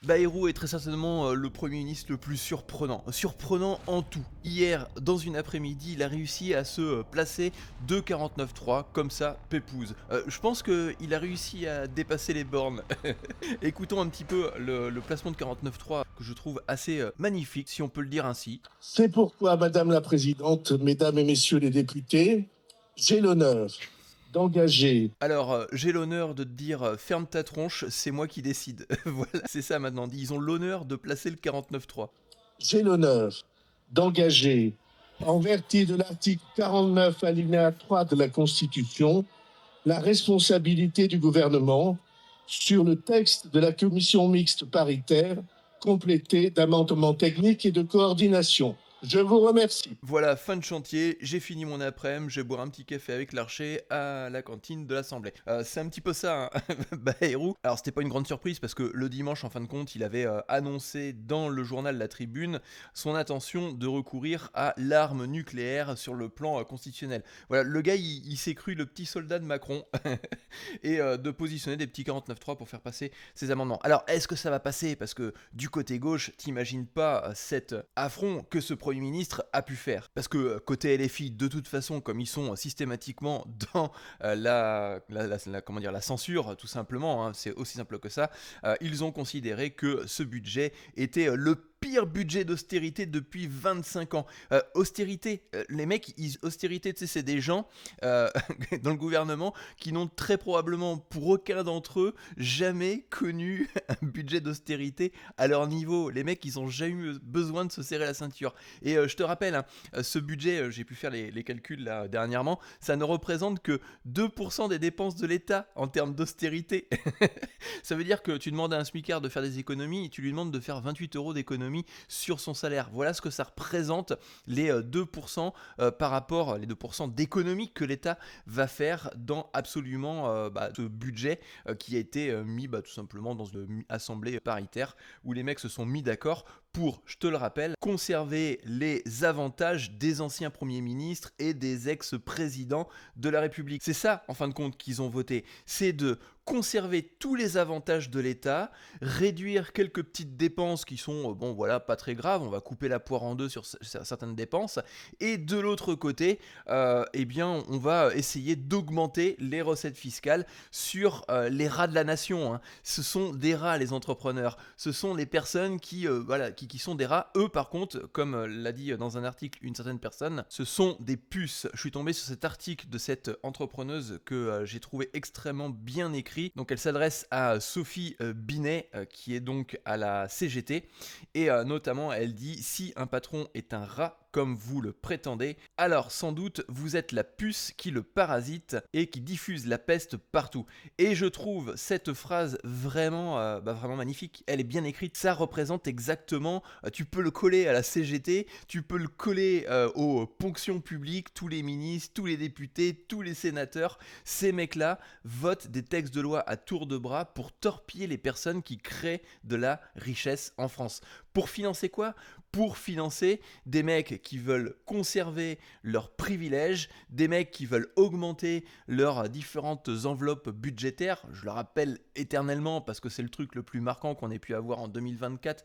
Bayrou est très certainement le Premier ministre le plus surprenant. Surprenant en tout. Hier, dans une après-midi, il a réussi à se placer de 49.3, comme ça, pépouze. Je pense qu'il a réussi à dépasser les bornes. Écoutons un petit peu le placement de 49.3 que je trouve assez magnifique, si on peut le dire ainsi. C'est pourquoi, Madame la Présidente, Mesdames et Messieurs les députés, j'ai l'honneur d'engager... Alors, j'ai l'honneur de te dire ferme ta tronche, c'est moi qui décide. Voilà, c'est ça maintenant. Ils ont l'honneur de placer le 49.3. J'ai l'honneur d'engager, en vertu de l'article 49 alinéa 3 de la Constitution, la responsabilité du gouvernement sur le texte de la commission mixte paritaire complété d'amendements techniques et de coordination. Je vous remercie. Voilà, fin de chantier, j'ai fini mon après-midi, je vais boire un petit café avec l'archer à la cantine de l'Assemblée. C'est un petit peu ça, hein, Bayrou. Alors c'était pas une grande surprise parce que le dimanche, en fin de compte, il avait annoncé dans le journal La Tribune son intention de recourir à l'arme nucléaire sur le plan constitutionnel. Voilà, le gars, il s'est cru le petit soldat de Macron et de positionner des petits 49.3 pour faire passer ses amendements. Alors, est-ce que ça va passer? Parce que du côté gauche, t'imagines pas cet affront que ce Premier ministre a pu faire. Parce que côté LFI, de toute façon, comme ils sont systématiquement dans comment dire, la censure, tout simplement, hein, c'est aussi simple que ça, ils ont considéré que ce budget était le pire budget d'austérité depuis 25 ans. Austérité, les mecs, austérité, tu sais, c'est des gens dans le gouvernement qui n'ont très probablement, pour aucun d'entre eux, jamais connu un budget d'austérité à leur niveau. Les mecs, ils ont jamais eu besoin de se serrer la ceinture. Et je te rappelle, hein, ce budget, j'ai pu faire les calculs là dernièrement, ça ne représente que 2% des dépenses de l'État en termes d'austérité. Ça veut dire que tu demandes à un smicard de faire des économies et tu lui demandes de faire 28 euros d'économie sur son salaire. Voilà ce que ça représente, les 2% par rapport, les 2% d'économie que l'État va faire dans absolument ce budget qui a été mis tout simplement dans une assemblée paritaire où les mecs se sont mis d'accord pour, je te le rappelle, conserver les avantages des anciens premiers ministres et des ex-présidents de la République. C'est ça, en fin de compte, qu'ils ont voté. C'est de conserver tous les avantages de l'État, réduire quelques petites dépenses qui sont, pas très graves, on va couper la poire en deux sur certaines dépenses, et de l'autre côté, on va essayer d'augmenter les recettes fiscales sur les rats de la nation, hein. Ce sont des rats, les entrepreneurs, ce sont les personnes qui sont des rats. Eux, par contre, comme l'a dit dans un article une certaine personne, ce sont des puces. Je suis tombé sur cet article de cette entrepreneuse que j'ai trouvé extrêmement bien écrit. Donc elle s'adresse à Sophie Binet, qui est donc à la CGT, et notamment elle dit: si un patron est un rat comme vous le prétendez, alors sans doute vous êtes la puce qui le parasite et qui diffuse la peste partout. Et je trouve cette phrase vraiment magnifique, elle est bien écrite, ça représente exactement, tu peux le coller à la CGT, tu peux le coller aux fonctions publiques, tous les ministres, tous les députés, tous les sénateurs, ces mecs-là votent des textes de loi à tour de bras pour torpiller les personnes qui créent de la richesse en France. Pour financer quoi ? Pour financer des mecs qui veulent conserver leurs privilèges, des mecs qui veulent augmenter leurs différentes enveloppes budgétaires. Je le rappelle éternellement parce que c'est le truc le plus marquant qu'on ait pu avoir en 2024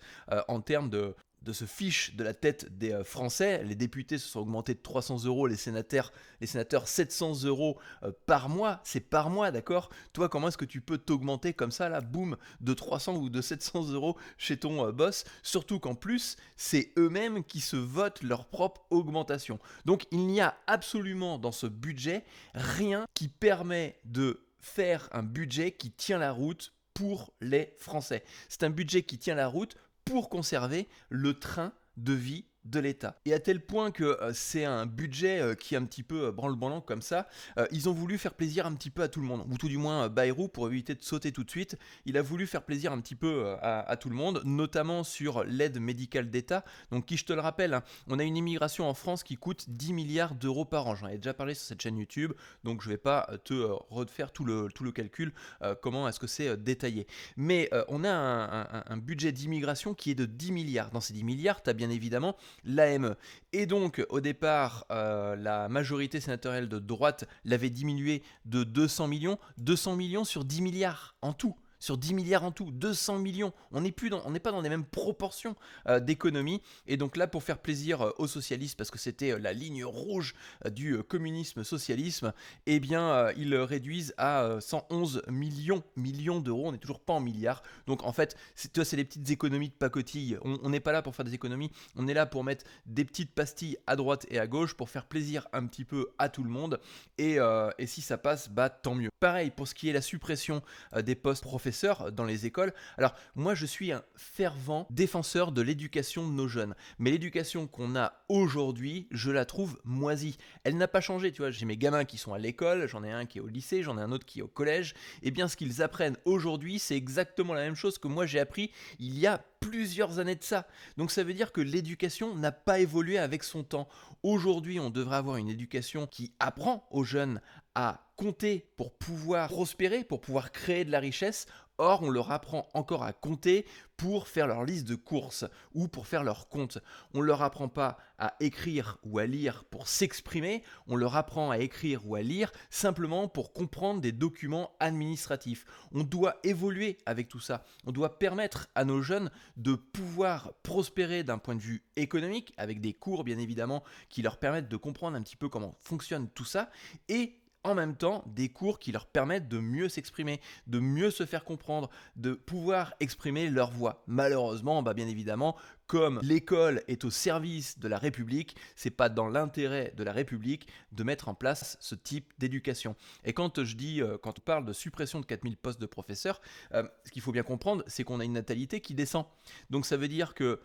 en termes de se fiche de la tête des Français. Les députés se sont augmentés de 300 euros, les sénateurs 700 euros par mois. C'est par mois, d'accord ? Toi, comment est-ce que tu peux t'augmenter comme ça, là, boum, de 300 ou de 700 euros chez ton boss ? Surtout qu'en plus, c'est eux-mêmes qui se votent leur propre augmentation. Donc, il n'y a absolument dans ce budget rien qui permet de faire un budget qui tient la route pour les Français. C'est un budget qui tient la route pour conserver le train de vie de l'État. Et à tel point que c'est un budget qui est un petit peu branle-branlant comme ça, ils ont voulu faire plaisir un petit peu à tout le monde, ou tout du moins Bayrou, pour éviter de sauter tout de suite, il a voulu faire plaisir un petit peu à tout le monde, notamment sur l'aide médicale d'État, donc qui, je te le rappelle, hein, on a une immigration en France qui coûte 10 milliards d'euros par an, j'en ai déjà parlé sur cette chaîne YouTube, donc je vais pas te refaire tout le calcul, comment est-ce que c'est détaillé. Mais on a un budget d'immigration qui est de 10 milliards, dans ces 10 milliards, tu as bien évidemment l'AME. Et donc, au départ, la majorité sénatoriale de droite l'avait diminué de 200 millions sur 10 milliards en tout. sur 10 milliards en tout, 200 millions. On n'est pas dans les mêmes proportions d'économie. Et donc là, pour faire plaisir aux socialistes, parce que c'était la ligne rouge du communisme-socialisme, eh bien, ils le réduisent à 111 millions d'euros. On n'est toujours pas en milliards. Donc en fait, c'est des petites économies de pacotille. On n'est pas là pour faire des économies. On est là pour mettre des petites pastilles à droite et à gauche pour faire plaisir un petit peu à tout le monde. Et si ça passe, bah tant mieux. Pareil pour ce qui est la suppression des postes professeurs dans les écoles. Alors moi je suis un fervent défenseur de l'éducation de nos jeunes. Mais l'éducation qu'on a aujourd'hui, je la trouve moisie. Elle n'a pas changé, tu vois. J'ai mes gamins qui sont à l'école, j'en ai un qui est au lycée, j'en ai un autre qui est au collège. Et bien ce qu'ils apprennent aujourd'hui, c'est exactement la même chose que moi j'ai appris il y a plusieurs années de ça. Donc ça veut dire que l'éducation n'a pas évolué avec son temps. Aujourd'hui, on devrait avoir une éducation qui apprend aux jeunes à compter pour pouvoir prospérer, pour pouvoir créer de la richesse. Or, on leur apprend encore à compter pour faire leur liste de courses ou pour faire leur compte. On ne leur apprend pas à écrire ou à lire pour s'exprimer, on leur apprend à écrire ou à lire simplement pour comprendre des documents administratifs. On doit évoluer avec tout ça. On doit permettre à nos jeunes de pouvoir prospérer d'un point de vue économique, avec des cours bien évidemment qui leur permettent de comprendre un petit peu comment fonctionne tout ça, et en même temps des cours qui leur permettent de mieux s'exprimer, de mieux se faire comprendre, de pouvoir exprimer leur voix. Malheureusement, bien évidemment, comme l'école est au service de la République, c'est pas dans l'intérêt de la République de mettre en place ce type d'éducation. Et quand on parle de suppression de 4000 postes de professeurs, ce qu'il faut bien comprendre, c'est qu'on a une natalité qui descend. Donc ça veut dire que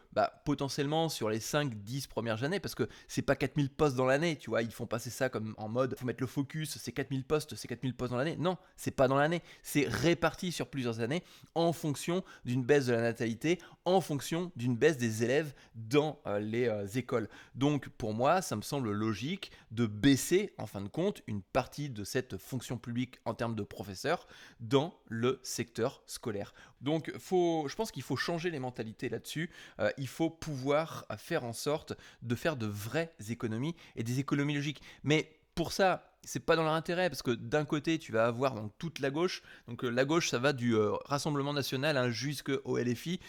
potentiellement sur les 5-10 premières années, parce que c'est pas 4000 postes dans l'année, tu vois, ils font passer ça comme en mode, faut mettre le focus, c'est 4000 postes dans l'année. Non, c'est pas dans l'année, c'est réparti sur plusieurs années en fonction d'une baisse de la natalité, en fonction d'une baisse des élèves dans les écoles. Donc pour moi, ça me semble logique de baisser en fin de compte une partie de cette fonction publique en termes de professeurs dans le secteur scolaire. Donc je pense qu'il faut changer les mentalités là-dessus. Il faut pouvoir faire en sorte de faire de vraies économies et des économies logiques. Mais pour ça, c'est pas dans leur intérêt parce que d'un côté tu vas avoir donc toute la gauche, donc la gauche ça va du Rassemblement National jusqu'au LFI,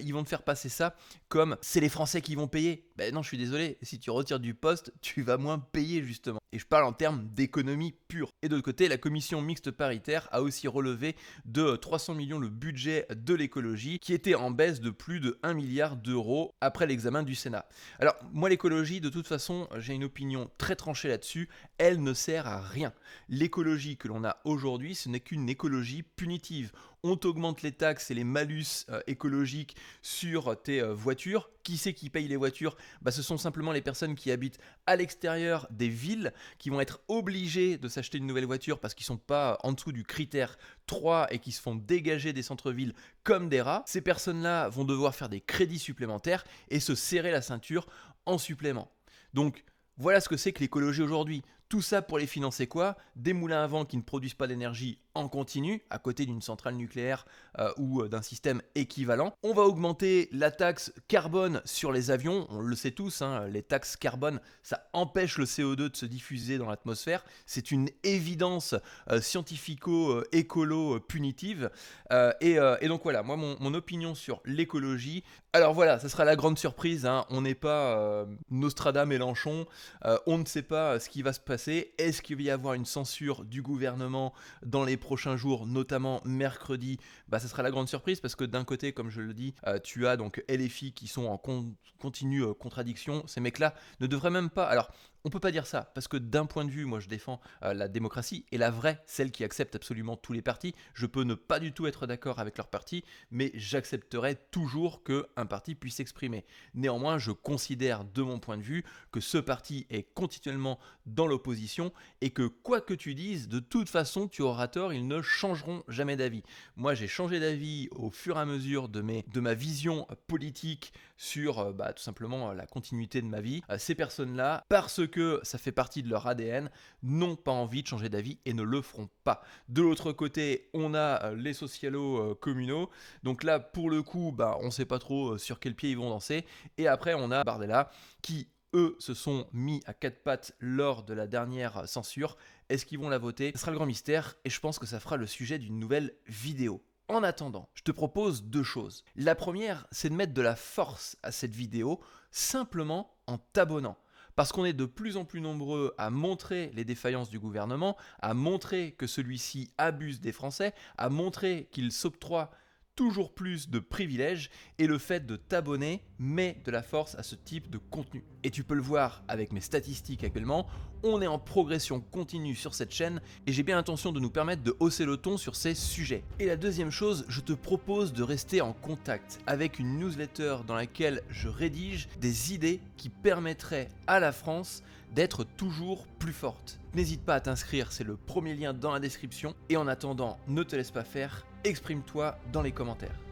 ils vont te faire passer ça comme c'est les Français qui vont payer. Non, je suis désolé, si tu retires du poste, tu vas moins payer justement. Et je parle en termes d'économie pure. Et de l'autre côté, la commission mixte paritaire a aussi relevé de 300 millions le budget de l'écologie qui était en baisse de plus de 1 milliard d'euros après l'examen du Sénat. Alors moi l'écologie, de toute façon, j'ai une opinion très tranchée là-dessus, elle ne sert à rien. L'écologie que l'on a aujourd'hui, ce n'est qu'une écologie punitive. On t'augmente les taxes et les malus écologiques sur tes voitures. Qui c'est qui paye les voitures ? Ce sont simplement les personnes qui habitent à l'extérieur des villes qui vont être obligées de s'acheter une nouvelle voiture parce qu'ils ne sont pas en dessous du critère 3 et qui se font dégager des centres-villes comme des rats. Ces personnes-là vont devoir faire des crédits supplémentaires et se serrer la ceinture en supplément. Donc voilà ce que c'est que l'écologie aujourd'hui. Tout ça pour les financer quoi ? Des moulins à vent qui ne produisent pas d'énergie en continu, à côté d'une centrale nucléaire ou d'un système équivalent. On va augmenter la taxe carbone sur les avions, on le sait tous, les taxes carbone, ça empêche le CO2 de se diffuser dans l'atmosphère. C'est une évidence scientifico-écolo-punitive. Et donc voilà, moi mon opinion sur l'écologie. Alors voilà, ça sera la grande surprise, on n'est pas Nostradamus Mélenchon, on ne sait pas ce qui va se passer. Est-ce qu'il va y avoir une censure du gouvernement dans les prochains jours, notamment mercredi ? Ça sera la grande surprise parce que d'un côté, comme je le dis, tu as donc LFI qui sont en continue contradiction. Ces mecs-là ne devraient même pas... Alors, on peut pas dire ça, parce que d'un point de vue, moi je défends la démocratie, et la vraie, celle qui accepte absolument tous les partis. Je peux ne pas du tout être d'accord avec leur parti, mais j'accepterai toujours qu'un parti puisse s'exprimer. Néanmoins, je considère de mon point de vue que ce parti est continuellement dans l'opposition, et que quoi que tu dises, de toute façon tu auras tort, ils ne changeront jamais d'avis. Moi j'ai changé d'avis au fur et à mesure de ma vision politique sur tout simplement la continuité de ma vie. Ces personnes-là, parce que ça fait partie de leur ADN, n'ont pas envie de changer d'avis et ne le feront pas. De l'autre côté, on a les socialos communaux. Donc là, pour le coup, on ne sait pas trop sur quel pied ils vont danser. Et après, on a Bardella qui, eux, se sont mis à quatre pattes lors de la dernière censure. Est-ce qu'ils vont la voter ? Ce sera le grand mystère et je pense que ça fera le sujet d'une nouvelle vidéo. En attendant, je te propose deux choses. La première, c'est de mettre de la force à cette vidéo simplement en t'abonnant. Parce qu'on est de plus en plus nombreux à montrer les défaillances du gouvernement, à montrer que celui-ci abuse des Français, à montrer qu'il s'octroie toujours plus de privilèges, et le fait de t'abonner met de la force à ce type de contenu. Et tu peux le voir avec mes statistiques actuellement, on est en progression continue sur cette chaîne et j'ai bien l'intention de nous permettre de hausser le ton sur ces sujets. Et la deuxième chose, je te propose de rester en contact avec une newsletter dans laquelle je rédige des idées qui permettraient à la France d'être toujours plus forte. N'hésite pas à t'inscrire, c'est le premier lien dans la description. Et en attendant, ne te laisse pas faire, exprime-toi dans les commentaires.